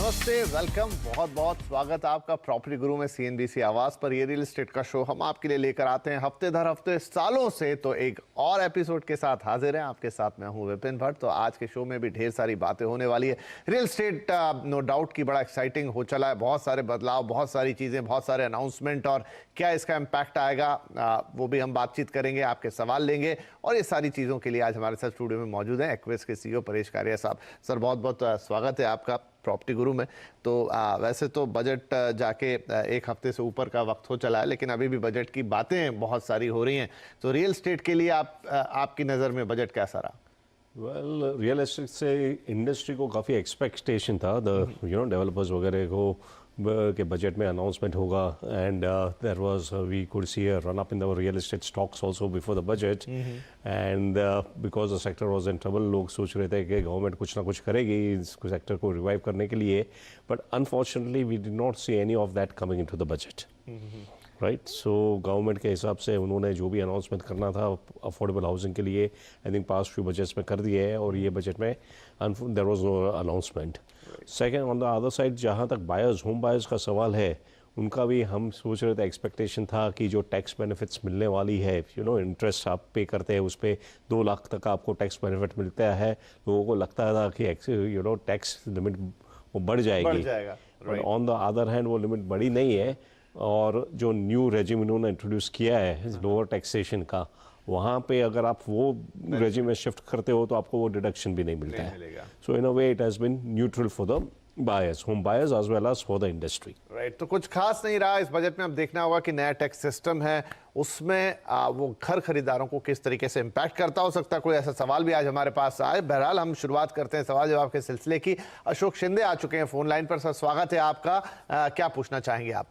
नमस्ते, वेलकम, बहुत बहुत स्वागत है आपका प्रॉपर्टी गुरु में सीएनबीसी आवाज पर। ये रियल एस्टेट का शो हम आपके लिए लेकर आते हैं हफ्ते दर हफ्ते सालों से। तो एक और एपिसोड के साथ हाजिर हैं आपके साथ मैं हूं विपिन भट्ट। तो आज के शो में भी ढेर सारी बातें होने वाली है। रियल एस्टेट नो डाउट की बड़ा एक्साइटिंग हो चला है, बहुत सारे बदलाव, बहुत सारी चीजें, बहुत सारे अनाउंसमेंट, और क्या इसका इम्पैक्ट आएगा वो भी हम बातचीत करेंगे, आपके सवाल लेंगे। और ये सारी चीज़ों के लिए आज हमारे साथ स्टूडियो में मौजूद हैं एक्विस के सीईओ परेश कारिया साहब। सर बहुत बहुत स्वागत है आपका प्रॉपर्टी गुरु में। तो वैसे तो बजट जाके एक हफ्ते से ऊपर का वक्त हो चला है, लेकिन अभी भी बजट की बातें बहुत सारी हो रही हैं। तो रियल एस्टेट के लिए आपकी नज़र में बजट कैसा रहा? वेल, रियल एस्टेट से इंडस्ट्री को काफ़ी एक्सपेक्टेशन था, डेवलपर्स वगैरह को के बजट में अनाउंसमेंट होगा, and there was we could see a run up in the real estate stocks also before the budget, and because the sector was in trouble. लोग सोच रहे थे कि गवर्नमेंट कुछ ना कुछ करेगी इस सेक्टर को रिवाइव करने के लिए, but unfortunately we did not see any of that coming into the budget. Right, so government के हिसाब से उन्होंने जो भी अनाउंसमेंट करना था अफोर्डेबल हाउसिंग के लिए, I think past few budgets में कर दिए है, और ये बजट में there was no announcement. Second, on the other side, जहाँ तक बायर्स, होम बायर्स का सवाल है, उनका भी हम सोच रहे थे, एक्सपेक्टेशन था कि जो टैक्स बेनिफिट्स मिलने वाली है, इंटरेस्ट आप पे करते हैं उस पर 2 लाख तक आपको टैक्स बेनिफिट मिलता है। लोगों को लगता था कि टैक्स लिमिट वो बढ़ जाएगी, ऑन द अदर हैंड वो लिमिट बढ़ी नहीं है। और जो न्यू रेजिम इन्होंने इंट्रोड्यूस किया है लोअर टैक्सेशन का, वहाँ पे अगर आप वो रेजिम में शिफ्ट करते हो तो आपको वो डिडक्शन भी नहीं मिलता है। So in a way it has been neutral for the buyers, home buyers as well as for the industry. Right, तो कुछ खास नहीं रहा इस बजट में। अब देखना होगा कि नया टैक्स सिस्टम है, उसमें वो घर खरीदारों को किस तरीके से इम्पैक्ट करता हो सकता है। कोई ऐसा सवाल भी आज हमारे पास आए। बहरहाल हम शुरुआत करते हैं सवाल जवाब के सिलसिले की। अशोक शिंदे आ चुके हैं फोन लाइन पर। सर स्वागत है आपका, क्या पूछना चाहेंगे आप?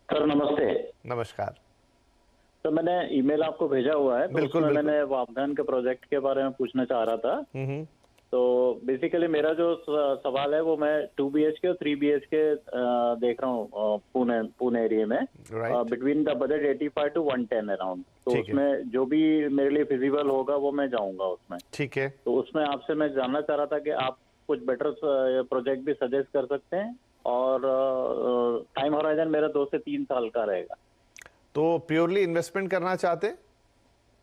सर नमस्ते। नमस्कार। तो मैंने ईमेल आपको भेजा हुआ है, तो बिल्कुल, उसमें बिल्कुल। मैंने वापदान के प्रोजेक्ट के बारे में पूछना चाह रहा था। तो बेसिकली मेरा जो सवाल है वो मैं 2 BHK और 3 BHK देख रहा हूँ पुणे एरिया में, between the budget 85 to 110 around. तो उसमें जो भी मेरे लिए फिजिबल होगा वो मैं जाऊंगा उसमें। ठीक है। तो उसमें आपसे मैं जानना चाह रहा था कि आप कुछ बेटर प्रोजेक्ट भी सजेस्ट कर सकते हैं, और टाइम होराइजन मेरा 2 से 3 साल का रहेगा। तो प्योरली इन्वेस्टमेंट करना चाहते हैं?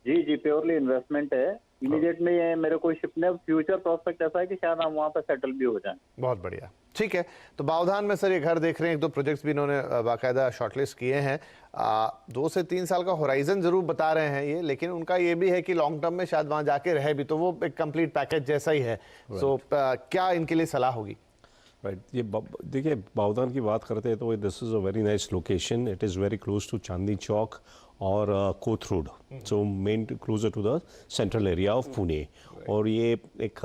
जी, प्योरली इन्वेस्टमेंट है। इमीडिएट में ये मेरे कोई शिफ्ट नहीं, फ्यूचर प्रोस्पेक्ट ऐसा है कि शायद हम वहाँ पे सेटल भी हो जाएं। बहुत बढ़िया, ठीक है। तो बावधान में सर ये घर देख रहे हैं, 1-2 प्रोजेक्ट्स भी इन्होंने बाकायदा शॉर्टलिस्ट किए हैं। 2 से 3 साल का होराइजन जरूर बता रहे हैं ये, लेकिन उनका ये भी है कि लॉन्ग टर्म में शायद वहाँ जाके रहे भी, तो वो एक कंप्लीट पैकेज जैसा ही है। सो क्या इनके लिए सलाह होगी? राइट, ये देखिए, बावधान की बात करते हैं तो this is a very nice location. It is very close to Chandni Chowk और Kothrud, so main closer to the central area of Pune. और ये एक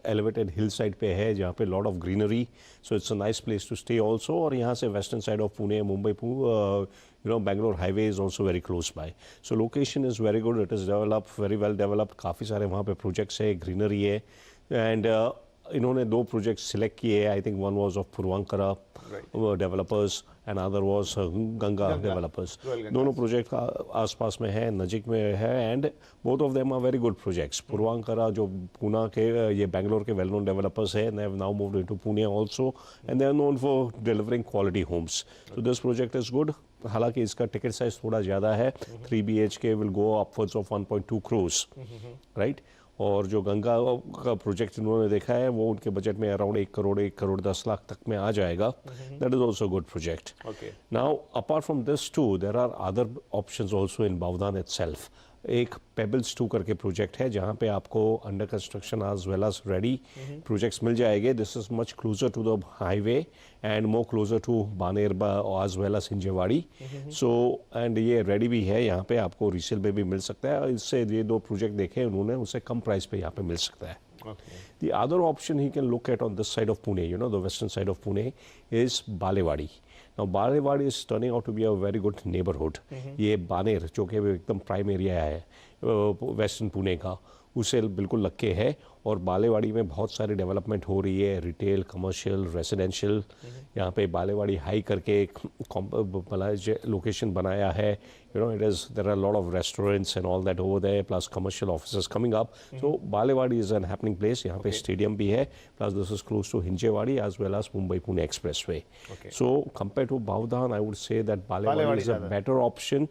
एलिवेटेड हिल साइड पे है जहाँ पे lot of greenery, so it's a nice place to stay also. और यहाँ से western side of Pune, Mumbai, Bangalore highway is also very close by. So location is very good. It is developed, very well developed. काफ़ी सारे वहाँ पे projects है, greenery है, and इन्होंने 2 प्रोजेक्ट सिलेक्ट किए हैं। I think one was of Purvankara developers and other was Ganga developers. दोनों प्रोजेक्ट आसपास में है, नज़दीक में है, and both of them are very good projects. Purvankara जो पूना के, ये बेंगलोर के वेल नोन डेवलपर्स है, they have now moved into Pune also, and they are known for delivering quality homes. So this project is good. हालांकि इसका टिकट साइज थोड़ा ज़्यादा है। 3 BHK will go upwards of 1.2 crores, right. और जो गंगा का project इन्होंने देखा है वो उनके बजट में अराउंड 1 करोड़ 10 लाख तक में आ जाएगा। That is also good project. Now apart from this too there are other options also in Bavdhan itself. एक पेबल्स 2 करके प्रोजेक्ट है जहाँ पे आपको under construction as well as ready projects मिल जाएंगे। This is much closer to the highway and more closer to Baner as well as Hinjewadi. So and ये ready भी है, यहाँ पे आपको रीसेल पे भी मिल सकता है। इससे ये 2 प्रोजेक्ट देखे उन्होंने, उससे कम प्राइस पे यहाँ पे मिल सकता है। The other option he can look at on this side of Pune, the western side of Pune, is Balewadi. Now Balewadi is turning out to be a very good neighborhood. ये बानेर जो कि एकदम prime area है western Pune का, उसे बिल्कुल लग के है। और बालेवाड़ी में बहुत सारी डेवलपमेंट हो रही है, रिटेल, कमर्शियल, रेजिडेंशियल। यहाँ पे बालेवाड़ी हाई करके एक लोकेशन बनाया है। you know, there are a lot of restaurants and all that over there, plus commercial offices coming up. So Balewadi is an happening place. यहाँ पे stadium भी है, plus this is close to Hinjewadi as well as Mumbai-Pune Expressway. So compared to Bavdan, I would say that Balewadi is a better option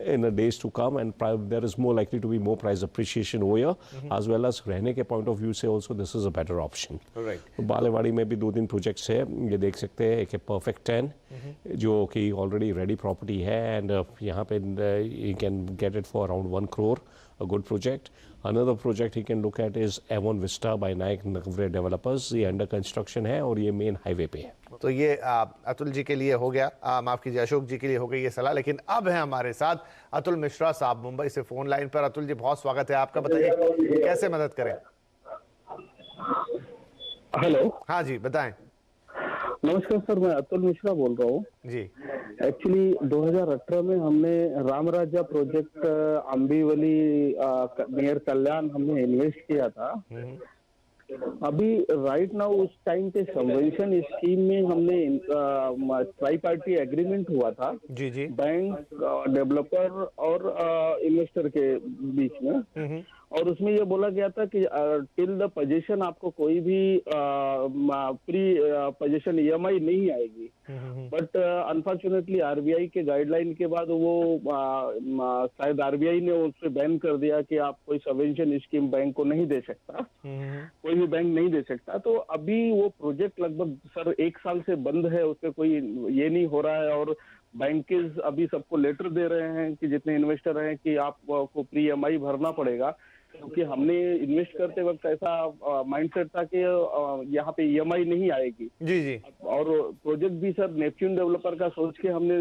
in the days to come, and there is more likely to be more price appreciation over here, as well as रहने के point of view से also this is a better option. तो Balewadi में भी 2-3 projects है, ये देख सकते हैं. एक है Perfect 10 जो कि already ready property है, and यहाँ पे you can get it for around 1 crore, a good project. Another project you can look at is Avon Vista by Naik Nagavre Developers. ये under construction है और ये main highway पे है. तो ये अतुल जी के लिए हो गया, माफ कीजिए अशोक जी के लिए हो गई ये सलाह. लेकिन अब है हमारे साथ अतुल मिश्रा साहब मुंबई से फोन लाइन पर. अतुल जी बहुत स्वागत है आपका, बताइए कैसे मदद करें. हेलो. हाँ जी बताएं. नमस्कार सर, मैं अतुल मिश्रा बोल रहा हूँ जी. एक्चुअली 2018 में हमने रामराजा प्रोजेक्ट अम्बीवली नियर कल्याण हमने इन्वेस्ट किया था. अभी राइट नाउ उस टाइम पे सबवेंशन स्कीम में हमने ट्राई पार्टी एग्रीमेंट हुआ था जी जी. बैंक, डेवलपर और इन्वेस्टर के बीच में, और उसमें ये बोला गया था कि टिल द पोजीशन आपको कोई भी प्री पोजीशन ईएमआई नहीं आएगी. बट अनफॉर्चुनेटली आरबीआई के गाइडलाइन के बाद वो शायद आरबीआई ने उससे बैन कर दिया कि आप कोई सबवेंशन स्कीम बैंक को नहीं दे सकता, कोई भी बैंक नहीं दे सकता. तो अभी वो प्रोजेक्ट लगभग सर 1 साल से बंद है, उससे कोई ये नहीं हो रहा है. और बैंकेज अभी सबको लेटर दे रहे हैं कि जितने इन्वेस्टर हैं कि आपको प्री ईएमआई भरना पड़ेगा, क्योंकि हमने इन्वेस्ट करते वक्त ऐसा माइंडसेट था कि यहाँ पे ईएमआई नहीं आएगी. जी जी. और प्रोजेक्ट भी सर नेपच्यून डेवलपर का सोच के हमने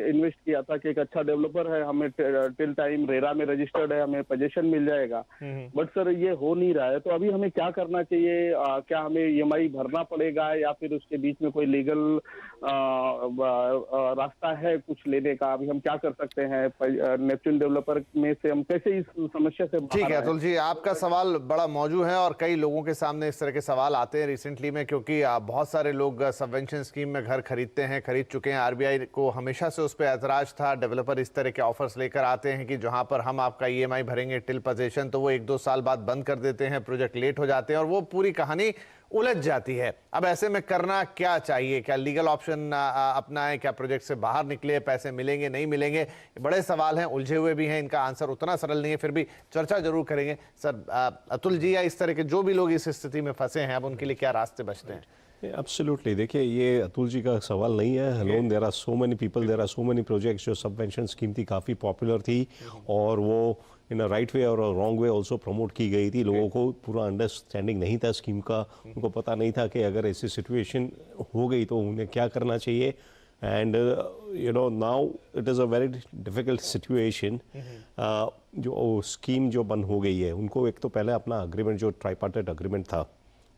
इन्वेस्ट किया था कि एक अच्छा डेवलपर है, हमें टिल टाइम रेरा में रजिस्टर्ड है, हमें पोजीशन मिल जाएगा. बट सर ये हो नहीं रहा है. तो अभी हमें क्या करना चाहिए? क्या हमें ईएमआई भरना पड़ेगा या फिर उसके बीच में कोई लीगल रास्ता है कुछ लेने का? अभी हम क्या कर सकते हैं नेपच्यून डेवलपर में से? हम कैसे इस समस्या से? ठीक है अतुल जी, आपका सवाल बड़ा मौजूद है और कई लोगों के सामने इस तरह के सवाल आते हैं रिसेंटली में, क्योंकि बहुत सारे लोग सबवेंशन स्कीम में घर खरीदते हैं, खरीद चुके हैं. आरबीआई को हमेशा से उस पर ऐतराज था. डेवलपर इस तरह के ऑफर्स लेकर आते हैं कि जहां पर हम आपका ईएमआई भरेंगे टिल पोजीशन, तो वो 1-2 साल बाद बंद कर देते हैं, प्रोजेक्ट लेट हो जाते हैं और वो पूरी कहानी उलझ जाती है. अब ऐसे में करना क्या चाहिए? क्या लीगल ऑप्शन अपनाएं? क्या प्रोजेक्ट से बाहर निकले? पैसे मिलेंगे नहीं मिलेंगे? बड़े सवाल हैं, उलझे हुए भी हैं, इनका आंसर उतना सरल नहीं है, फिर भी चर्चा जरूर करेंगे. सर अतुल जी या इस तरह के जो भी लोग इस स्थिति में फंसे हैं, अब उनके लिए क्या रास्ते बचते हैं? एब्सोल्युटली. देखिए ये अतुल जी का सवाल नहीं है. Alone there are so many people, there are so many projects. जो सबवेंशन स्कीम थी काफ़ी पॉपुलर थी और वो इन अ राइट वे और रॉन्ग वे ऑल्सो प्रमोट की गई थी. लोगों को पूरा अंडरस्टैंडिंग नहीं था स्कीम का. उनको पता नहीं था कि अगर ऐसी सिचुएशन हो गई तो उन्हें क्या करना चाहिए. And you know now it is a very difficult situation. जो स्कीम जो बंद हो गई है, उनको एक तो पहले अपना अग्रीमेंट जो ट्राइपार्टाइट अग्रीमेंट था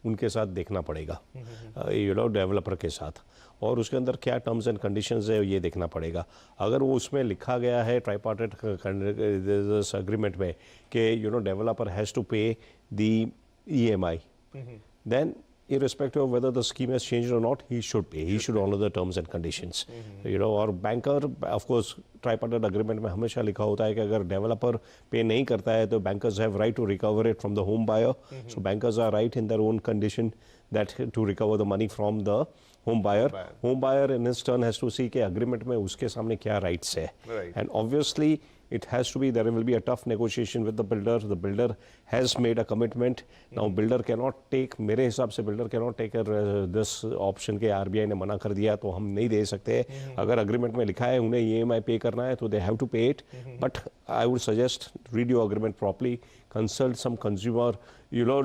उनके साथ देखना पड़ेगा, यू नो डेवलपर के साथ, और उसके अंदर क्या टर्म्स एंड कंडीशंस है ये देखना पड़ेगा. अगर वो उसमें लिखा गया है ट्राइपार्टाइट अग्रीमेंट में कि you know developer has to pay the EMI, then irrespective of whether the scheme has changed or not, he should pay. He should honor the terms and conditions. You know, और banker, of course, tripartite agreement में हमेशा लिखा होता है कि अगर developer पे नहीं करता है तो bankers have right to recover it from the home buyer. So bankers are right in their own condition that to recover the money from the home buyer. Home buyer in his turn has to see कि agreement में उसके सामने क्या rights है. And obviously it has to be, there will be a tough negotiation with the builder. The builder has made a commitment. Now builder cannot take, मेरे हिसाब से builder cannot take this option के RBI ने मना कर दिया तो हम नहीं दे सकते. अगर agreement में लिखा है उन्हें EMI पे करना है तो they have to pay it. But I would suggest read your agreement properly, consult some consumer, you know,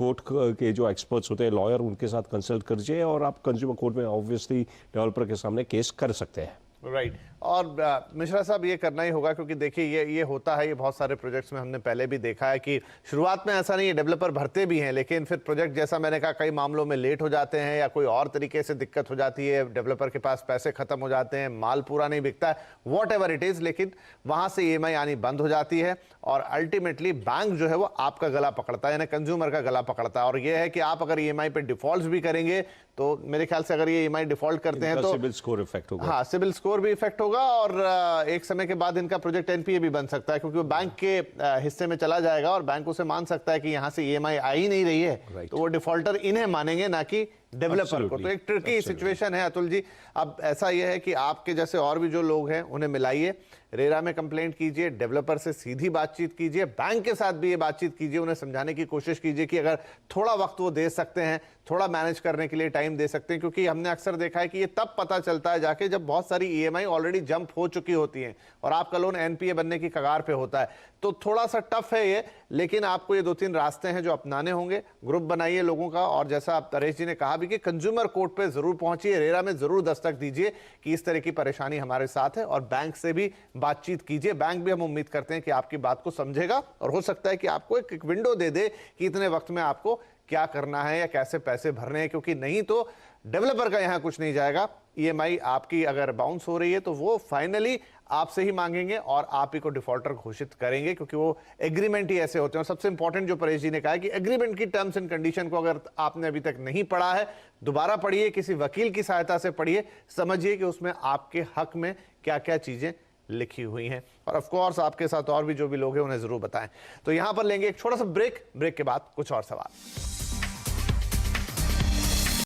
court के जो experts होते हैं lawyer, उनके साथ consult करिए और आप consumer court में obviously developer के सामने केस कर सकते हैं. राइट. और मिश्रा साहब ये करना ही होगा, क्योंकि देखिए ये होता है, ये बहुत सारे प्रोजेक्ट्स में हमने पहले भी देखा है कि शुरुआत में ऐसा नहीं है, डेवलपर भरते भी हैं, लेकिन फिर प्रोजेक्ट जैसा मैंने कहा कई मामलों में लेट हो जाते हैं या कोई और तरीके से दिक्कत हो जाती है, डेवलपर के पास पैसे खत्म हो जाते हैं, माल पूरा नहीं बिकता है, वॉट एवर इट इज़, लेकिन वहाँ से EMI आनी बंद हो जाती है और अल्टीमेटली बैंक जो है वो आपका गला पकड़ता है, यानी कंज्यूमर का गला पकड़ता है. और ये है कि आप अगर EMI पे डिफॉल्ट भी करेंगे तो मेरे ख्याल से अगर ये EMI डिफॉल्ट करते हैं तो सिबिल स्कोर इफेक्ट होगा. हाँ, सिबिल स्कोर स्कोर भी इफेक्ट होगा और एक समय के बाद इनका प्रोजेक्ट एनपीए भी बन सकता है, क्योंकि वो बैंक के हिस्से में चला जाएगा और बैंक उसे मान सकता है कि यहाँ से ईएमआई आ ही नहीं रही है, तो वो डिफॉल्टर इन्हें मानेंगे, ना कि डेवलपर को। तो एक ट्रिकी सिचुएशन है अतुल जी। अब ऐसा यह है कि आपके जैसे और भी जो लोग हैं उन्हें मिलाइए, रेरा में कंप्लेंट कीजिए, डेवलपर से सीधी बातचीत कीजिए, बैंक के साथ भी ये बातचीत कीजिए, उन्हें समझाने की कोशिश कीजिए कि अगर थोड़ा वक्त वो दे सकते हैं, थोड़ा मैनेज करने के लिए टाइम दे सकते हैं, क्योंकि हमने अक्सर देखा है कि ये तब पता चलता है जाके जब बहुत सारी ईएमआई ऑलरेडी जंप हो चुकी होती हैं और आपका लोन एनपीए बनने की कगार पे होता है। तो थोड़ा सा टफ है ये, लेकिन आपको ये 2-3 रास्ते हैं जो अपनाने होंगे। ग्रुप बनाइए लोगों का, और जैसा परेश जी ने कहा भी कि कंज्यूमर कोर्ट पे जरूर पहुंचिए, रेरा में जरूर दस्तक दीजिए कि इस तरह की परेशानी हमारे साथ है, और बैंक से भी बातचीत कीजिए। बैंक भी हम उम्मीद करते हैं कि आपकी बात को समझेगा और हो सकता है कि आपको एक विंडो दे दे कि इतने वक्त में आपको क्या करना है या कैसे पैसे भरने हैं, क्योंकि नहीं तो डेवलपर का यहां कुछ नहीं जाएगा। ईएमआई आपकी अगर बाउंस हो रही है तो वो फाइनली आपसे ही मांगेंगे और आप ही को डिफॉल्टर घोषित करेंगे, क्योंकि वो एग्रीमेंट ही ऐसे होते हैं। और सबसे इंपॉर्टेंट जो परेश जी ने कहा है कि एग्रीमेंट की टर्म्स एंड कंडीशन को अगर आपने अभी तक नहीं पढ़ा है, दोबारा पढ़िए, किसी वकील की सहायता से पढ़िए, समझिए कि उसमें आपके हक में क्या क्या चीजें लिखी हुई हैं। और ऑफ कोर्स आपके साथ और भी जो भी लोग हैं उन्हें जरूर बताएं। तो यहां पर लेंगे एक छोटा सा ब्रेक के बाद कुछ और सवाल।